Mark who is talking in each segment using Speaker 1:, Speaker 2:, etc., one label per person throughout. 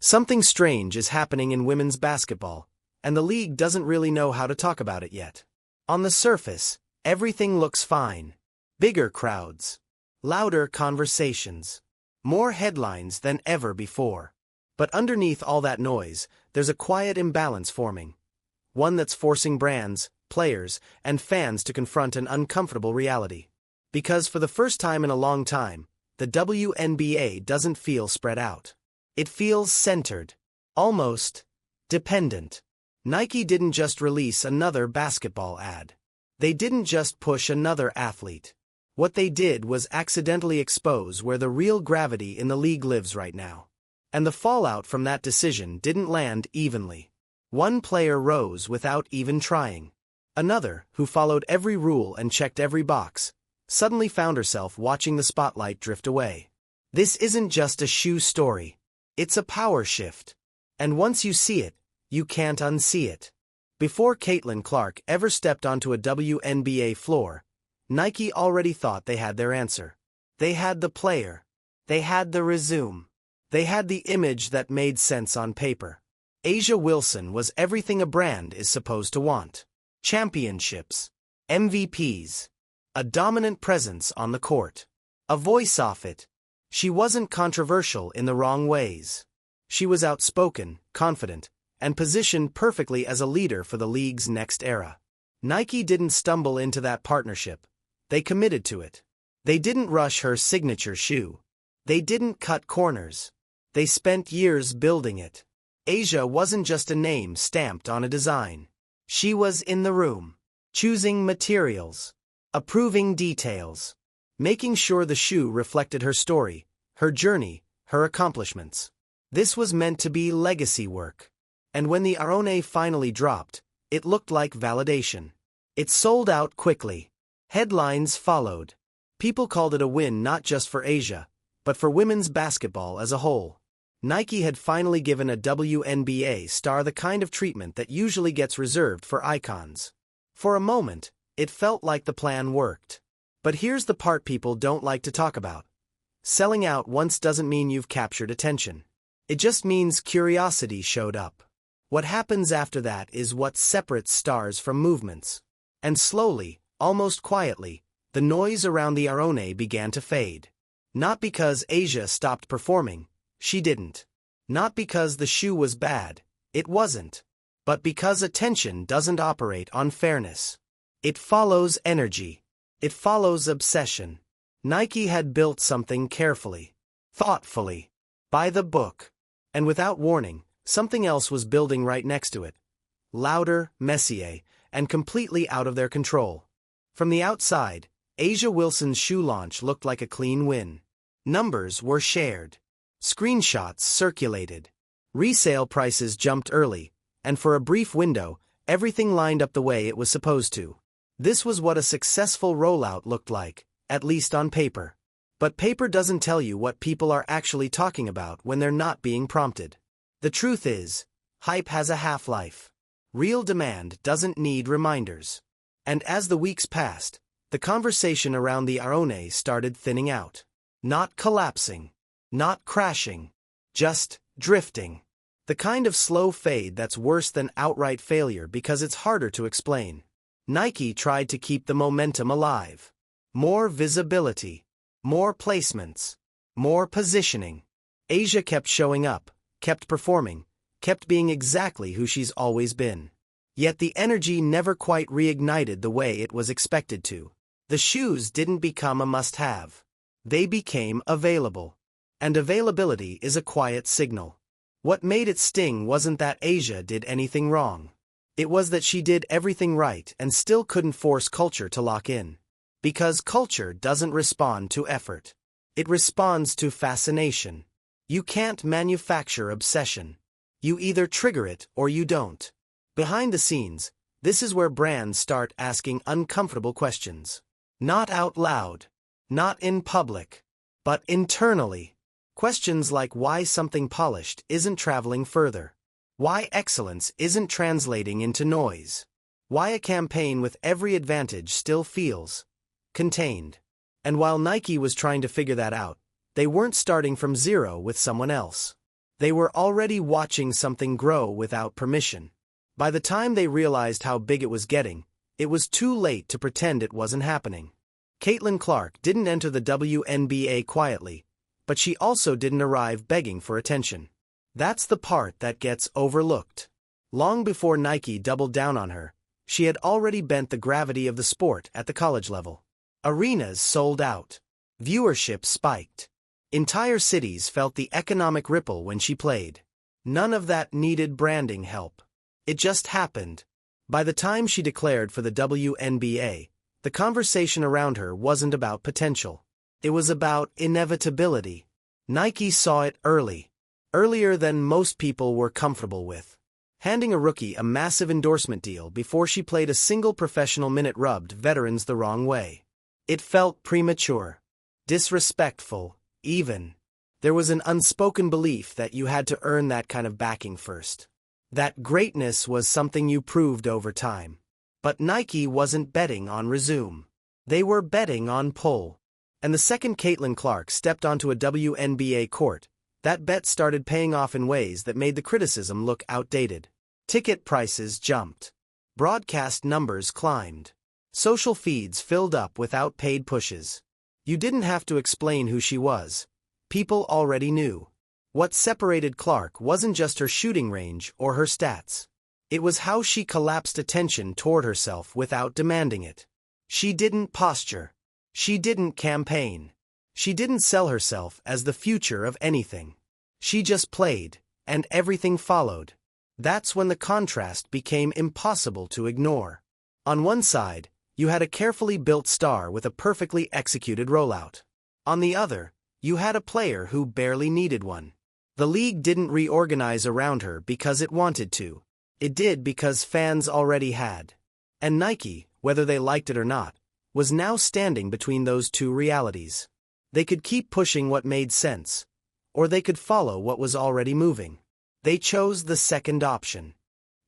Speaker 1: Something strange is happening in women's basketball, and the league doesn't really know how to talk about it yet. On the surface, everything looks fine. Bigger crowds, louder conversations, more headlines than ever before. But underneath all that noise, there's a quiet imbalance forming. One that's forcing brands, players, and fans to confront an uncomfortable reality. Because for the first time in a long time, the WNBA doesn't feel spread out. It feels centered, almost dependent. Nike didn't just release another basketball ad. They didn't just push another athlete. What they did was accidentally expose where the real gravity in the league lives right now. And the fallout from that decision didn't land evenly. One player rose without even trying. Another, who followed every rule and checked every box, suddenly found herself watching the spotlight drift away. This isn't just a shoe story. It's a power shift. And once you see it, you can't unsee it. Before Caitlin Clark ever stepped onto a WNBA floor, Nike already thought they had their answer. They had the player. They had the resume. They had the image that made sense on paper. A'ja Wilson was everything a brand is supposed to want. Championships, MVPs, a dominant presence on the court, a voice off it. She wasn't controversial in the wrong ways. She was outspoken, confident, and positioned perfectly as a leader for the league's next era. Nike didn't stumble into that partnership. They committed to it. They didn't rush her signature shoe. They didn't cut corners. They spent years building it. A'ja wasn't just a name stamped on a design. She was in the room, choosing materials, approving details, making sure the shoe reflected her story, her journey, her accomplishments. This was meant to be legacy work. And when the Arone finally dropped, it looked like validation. It sold out quickly. Headlines followed. People called it a win not just for A'ja, but for women's basketball as a whole. Nike had finally given a WNBA star the kind of treatment that usually gets reserved for icons. For a moment, it felt like the plan worked. But here's the part people don't like to talk about. Selling out once doesn't mean you've captured attention. It just means curiosity showed up. What happens after that is what separates stars from movements. And slowly, almost quietly, the noise around the Arone began to fade. Not because A'ja stopped performing. She didn't. Not because the shoe was bad, it wasn't. But because attention doesn't operate on fairness. It follows energy. It follows obsession. Nike had built something carefully, thoughtfully, by the book. And without warning, something else was building right next to it. Louder, messier, and completely out of their control. From the outside, A'ja Wilson's shoe launch looked like a clean win. Numbers were shared. Screenshots circulated. Resale prices jumped early, and for a brief window, everything lined up the way it was supposed to. This was what a successful rollout looked like, at least on paper. But paper doesn't tell you what people are actually talking about when they're not being prompted. The truth is, hype has a half-life. Real demand doesn't need reminders. And as the weeks passed, the conversation around the Arone started thinning out. Not collapsing. Not crashing. Just drifting. The kind of slow fade that's worse than outright failure because it's harder to explain. Nike tried to keep the momentum alive. More visibility. More placements. More positioning. A'ja kept showing up, kept performing, kept being exactly who she's always been. Yet the energy never quite reignited the way it was expected to. The shoes didn't become a must-have. They became available. And availability is a quiet signal. What made it sting wasn't that A'ja did anything wrong. It was that she did everything right and still couldn't force culture to lock in. Because culture doesn't respond to effort. It responds to fascination. You can't manufacture obsession. You either trigger it or you don't. Behind the scenes, this is where brands start asking uncomfortable questions. Not out loud. Not in public. But internally. Questions like why something polished isn't traveling further. Why excellence isn't translating into noise. Why a campaign with every advantage still feels contained. And while Nike was trying to figure that out, they weren't starting from zero with someone else. They were already watching something grow without permission. By the time they realized how big it was getting, it was too late to pretend it wasn't happening. Caitlin Clark didn't enter the WNBA quietly, but she also didn't arrive begging for attention. That's the part that gets overlooked. Long before Nike doubled down on her, she had already bent the gravity of the sport at the college level. Arenas sold out. Viewership spiked. Entire cities felt the economic ripple when she played. None of that needed branding help. It just happened. By the time she declared for the WNBA, the conversation around her wasn't about potential. It was about inevitability. Nike saw it earlier than most people were comfortable with. Handing a rookie a massive endorsement deal before she played a single professional minute rubbed veterans the wrong way. It felt premature, disrespectful, even. There was an unspoken belief that you had to earn that kind of backing first. That greatness was something you proved over time. But Nike wasn't betting on resume. They were betting on pull. And the second Caitlin Clark stepped onto a WNBA court, that bet started paying off in ways that made the criticism look outdated. Ticket prices jumped. Broadcast numbers climbed. Social feeds filled up without paid pushes. You didn't have to explain who she was. People already knew. What separated Clark wasn't just her shooting range or her stats. It was how she collapsed attention toward herself without demanding it. She didn't posture. She didn't campaign. She didn't sell herself as the future of anything. She just played, and everything followed. That's when the contrast became impossible to ignore. On one side, you had a carefully built star with a perfectly executed rollout. On the other, you had a player who barely needed one. The league didn't reorganize around her because it wanted to. It did because fans already had. And Nike, whether they liked it or not, was now standing between those two realities. They could keep pushing what made sense, or they could follow what was already moving. They chose the second option.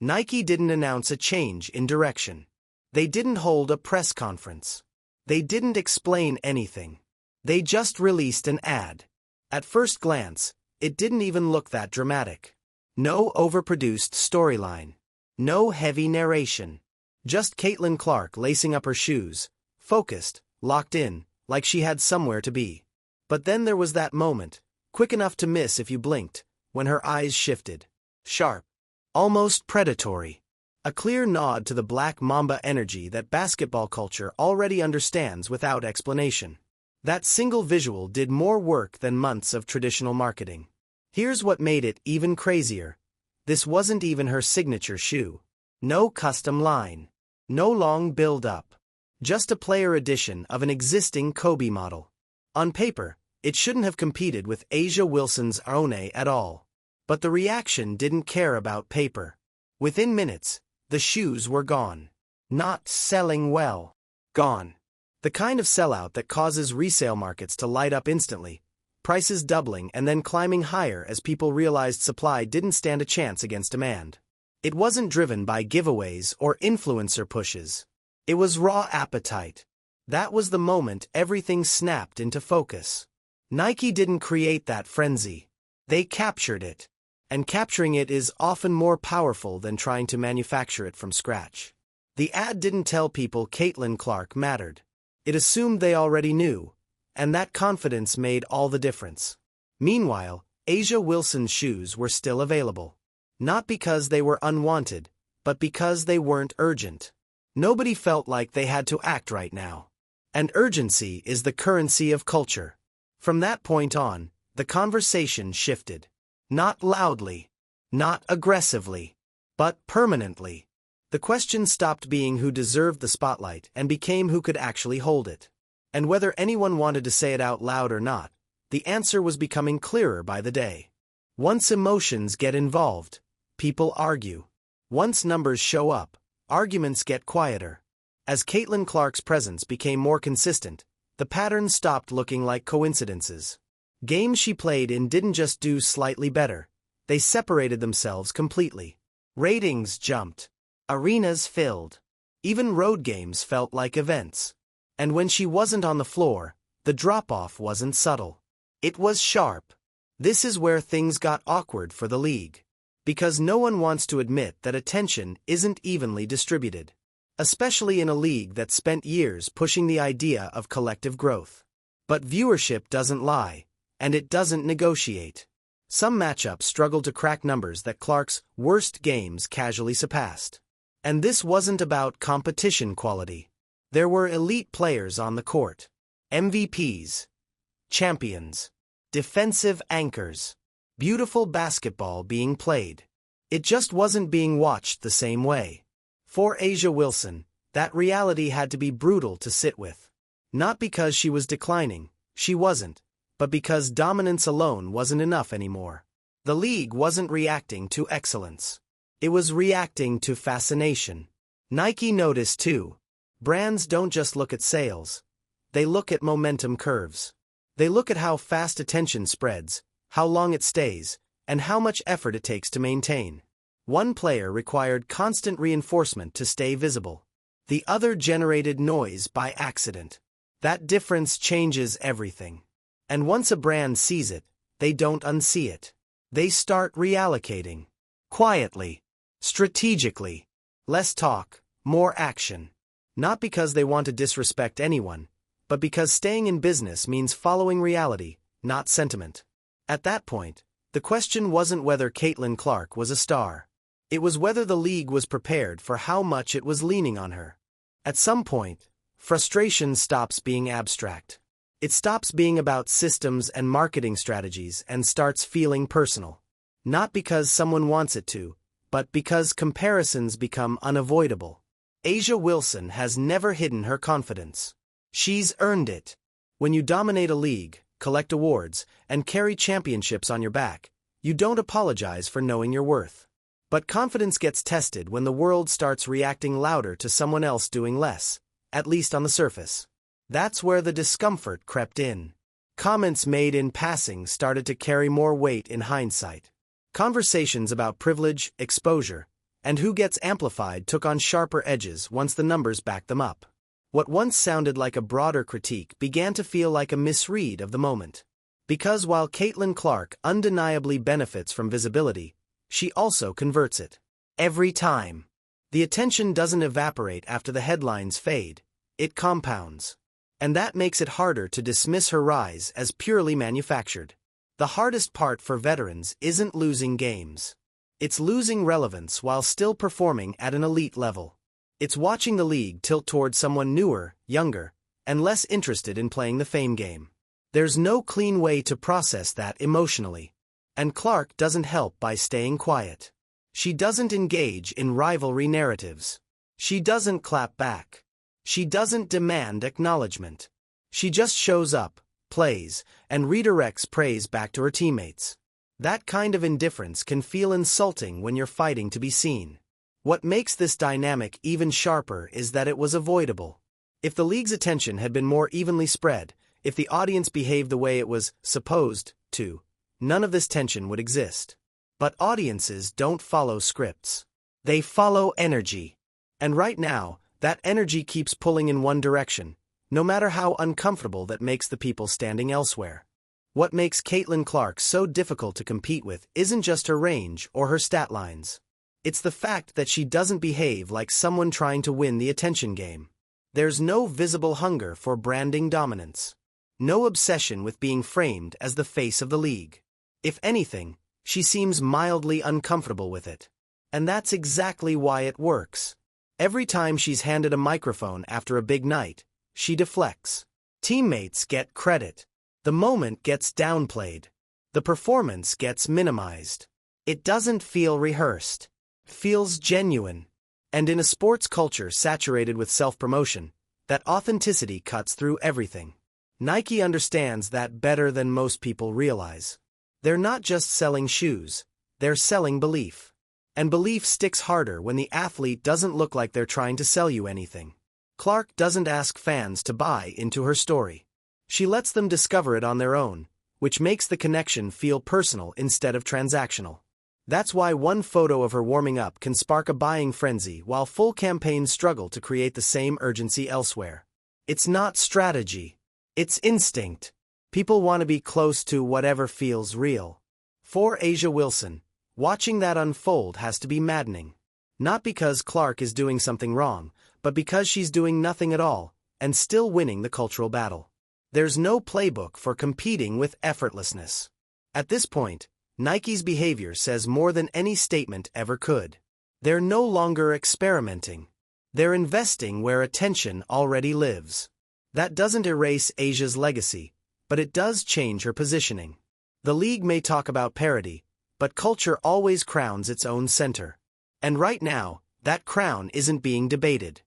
Speaker 1: Nike didn't announce a change in direction. They didn't hold a press conference. They didn't explain anything. They just released an ad. At first glance, it didn't even look that dramatic. No overproduced storyline. No heavy narration. Just Caitlin Clark lacing up her shoes, focused, locked in, like she had somewhere to be. But then there was that moment, quick enough to miss if you blinked, when her eyes shifted. Sharp. Almost predatory. A clear nod to the Black Mamba energy that basketball culture already understands without explanation. That single visual did more work than months of traditional marketing. Here's what made it even crazier. This wasn't even her signature shoe. No custom line. No long build-up. Just a player edition of an existing Kobe model. On paper, it shouldn't have competed with A'ja Wilson's One at all. But the reaction didn't care about paper. Within minutes, the shoes were gone. Not selling well. Gone. The kind of sellout that causes resale markets to light up instantly, prices doubling and then climbing higher as people realized supply didn't stand a chance against demand. It wasn't driven by giveaways or influencer pushes. It was raw appetite. That was the moment everything snapped into focus. Nike didn't create that frenzy. They captured it. And capturing it is often more powerful than trying to manufacture it from scratch. The ad didn't tell people Caitlin Clark mattered. It assumed they already knew, and that confidence made all the difference. Meanwhile, A'ja Wilson's shoes were still available. Not because they were unwanted, but because they weren't urgent. Nobody felt like they had to act right now. And urgency is the currency of culture. From that point on, the conversation shifted. Not loudly, not aggressively, but permanently. The question stopped being who deserved the spotlight and became who could actually hold it. And whether anyone wanted to say it out loud or not, the answer was becoming clearer by the day. Once emotions get involved, people argue. Once numbers show up, arguments get quieter. As Caitlin Clark's presence became more consistent, the pattern stopped looking like coincidences. Games she played in didn't just do slightly better. They separated themselves completely. Ratings jumped. Arenas filled. Even road games felt like events. And when she wasn't on the floor, the drop-off wasn't subtle. It was sharp. This is where things got awkward for the league. Because no one wants to admit that attention isn't evenly distributed. Especially in a league that spent years pushing the idea of collective growth. But viewership doesn't lie, and it doesn't negotiate. Some matchups struggled to crack numbers that Clark's worst games casually surpassed. And this wasn't about competition quality. There were elite players on the court. MVPs. Champions. Defensive anchors. Beautiful basketball being played. It just wasn't being watched the same way. For A'ja Wilson, that reality had to be brutal to sit with. Not because she was declining, she wasn't, but because dominance alone wasn't enough anymore. The league wasn't reacting to excellence. It was reacting to fascination. Nike noticed too. Brands don't just look at sales. They look at momentum curves. They look at how fast attention spreads, how long it stays, and how much effort it takes to maintain. One player required constant reinforcement to stay visible. The other generated noise by accident. That difference changes everything. And once a brand sees it, they don't unsee it. They start reallocating. Quietly. Strategically. Less talk, more action. Not because they want to disrespect anyone, but because staying in business means following reality, not sentiment. At that point, the question wasn't whether Caitlin Clark was a star. It was whether the league was prepared for how much it was leaning on her. At some point, frustration stops being abstract. It stops being about systems and marketing strategies and starts feeling personal. Not because someone wants it to, but because comparisons become unavoidable. A'ja Wilson has never hidden her confidence. She's earned it. When you dominate a league, collect awards, and carry championships on your back, you don't apologize for knowing your worth. But confidence gets tested when the world starts reacting louder to someone else doing less, at least on the surface. That's where the discomfort crept in. Comments made in passing started to carry more weight in hindsight. Conversations about privilege, exposure, and who gets amplified took on sharper edges once the numbers backed them up. What once sounded like a broader critique began to feel like a misread of the moment. Because while Caitlin Clark undeniably benefits from visibility, she also converts it. Every time. The attention doesn't evaporate after the headlines fade, it compounds. And that makes it harder to dismiss her rise as purely manufactured. The hardest part for veterans isn't losing games. It's losing relevance while still performing at an elite level. It's watching the league tilt toward someone newer, younger, and less interested in playing the fame game. There's no clean way to process that emotionally. And Clark doesn't help by staying quiet. She doesn't engage in rivalry narratives. She doesn't clap back. She doesn't demand acknowledgement. She just shows up, plays, and redirects praise back to her teammates. That kind of indifference can feel insulting when you're fighting to be seen. What makes this dynamic even sharper is that it was avoidable. If the league's attention had been more evenly spread, if the audience behaved the way it was supposed to, none of this tension would exist. But audiences don't follow scripts. They follow energy. And right now, that energy keeps pulling in one direction, no matter how uncomfortable that makes the people standing elsewhere. What makes Caitlin Clark so difficult to compete with isn't just her range or her stat lines. It's the fact that she doesn't behave like someone trying to win the attention game. There's no visible hunger for branding dominance. No obsession with being framed as the face of the league. If anything, she seems mildly uncomfortable with it. And that's exactly why it works. Every time she's handed a microphone after a big night, she deflects. Teammates get credit. The moment gets downplayed. The performance gets minimized. It doesn't feel rehearsed. Feels genuine. And in a sports culture saturated with self-promotion, that authenticity cuts through everything. Nike understands that better than most people realize. They're not just selling shoes, they're selling belief. And belief sticks harder when the athlete doesn't look like they're trying to sell you anything. Clark doesn't ask fans to buy into her story. She lets them discover it on their own, which makes the connection feel personal instead of transactional. That's why one photo of her warming up can spark a buying frenzy while full campaigns struggle to create the same urgency elsewhere. It's not strategy. It's instinct. People want to be close to whatever feels real. For A'ja Wilson, watching that unfold has to be maddening. Not because Clark is doing something wrong, but because she's doing nothing at all, and still winning the cultural battle. There's no playbook for competing with effortlessness. At this point, Nike's behavior says more than any statement ever could. They're no longer experimenting. They're investing where attention already lives. That doesn't erase A'ja's legacy, but it does change her positioning. The league may talk about parity, but culture always crowns its own center. And right now, that crown isn't being debated.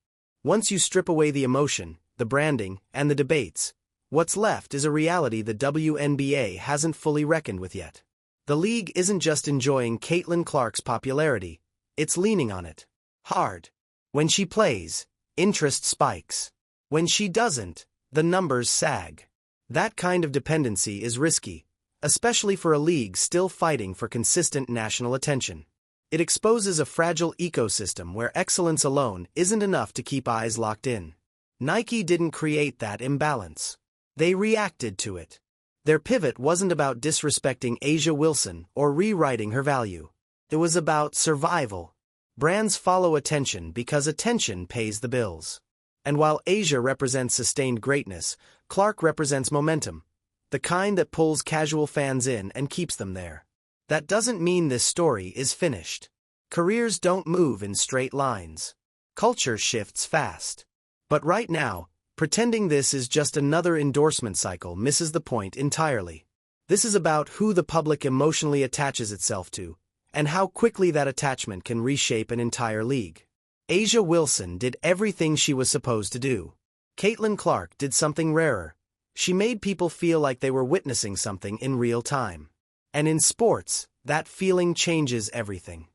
Speaker 1: Once you strip away the emotion, the branding, and the debates, what's left is a reality the WNBA hasn't fully reckoned with yet. The league isn't just enjoying Caitlin Clark's popularity, it's leaning on it. Hard. When she plays, interest spikes. When she doesn't, the numbers sag. That kind of dependency is risky, especially for a league still fighting for consistent national attention. It exposes a fragile ecosystem where excellence alone isn't enough to keep eyes locked in. Nike didn't create that imbalance. They reacted to it. Their pivot wasn't about disrespecting A'ja Wilson or rewriting her value. It was about survival. Brands follow attention because attention pays the bills. And while A'ja represents sustained greatness, Clark represents momentum, the kind that pulls casual fans in and keeps them there. That doesn't mean this story is finished. Careers don't move in straight lines. Culture shifts fast. But right now, pretending this is just another endorsement cycle misses the point entirely. This is about who the public emotionally attaches itself to, and how quickly that attachment can reshape an entire league. A'ja Wilson did everything she was supposed to do. Caitlin Clark did something rarer. She made people feel like they were witnessing something in real time. And in sports, that feeling changes everything.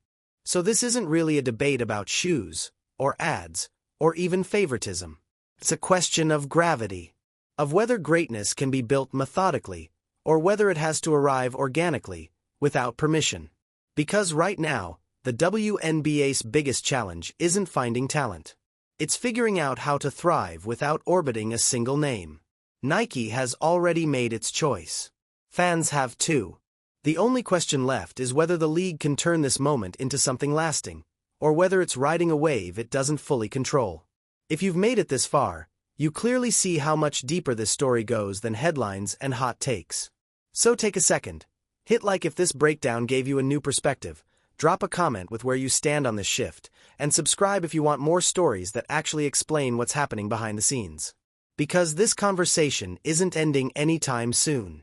Speaker 1: So this isn't really a debate about shoes, or ads, or even favoritism. It's a question of gravity, of whether greatness can be built methodically, or whether it has to arrive organically, without permission. Because right now, the WNBA's biggest challenge isn't finding talent. It's figuring out how to thrive without orbiting a single name. Nike has already made its choice. Fans have too. The only question left is whether the league can turn this moment into something lasting, or whether it's riding a wave it doesn't fully control. If you've made it this far, you clearly see how much deeper this story goes than headlines and hot takes. So take a second. Hit like if this breakdown gave you a new perspective, drop a comment with where you stand on this shift, and subscribe if you want more stories that actually explain what's happening behind the scenes. Because this conversation isn't ending anytime soon.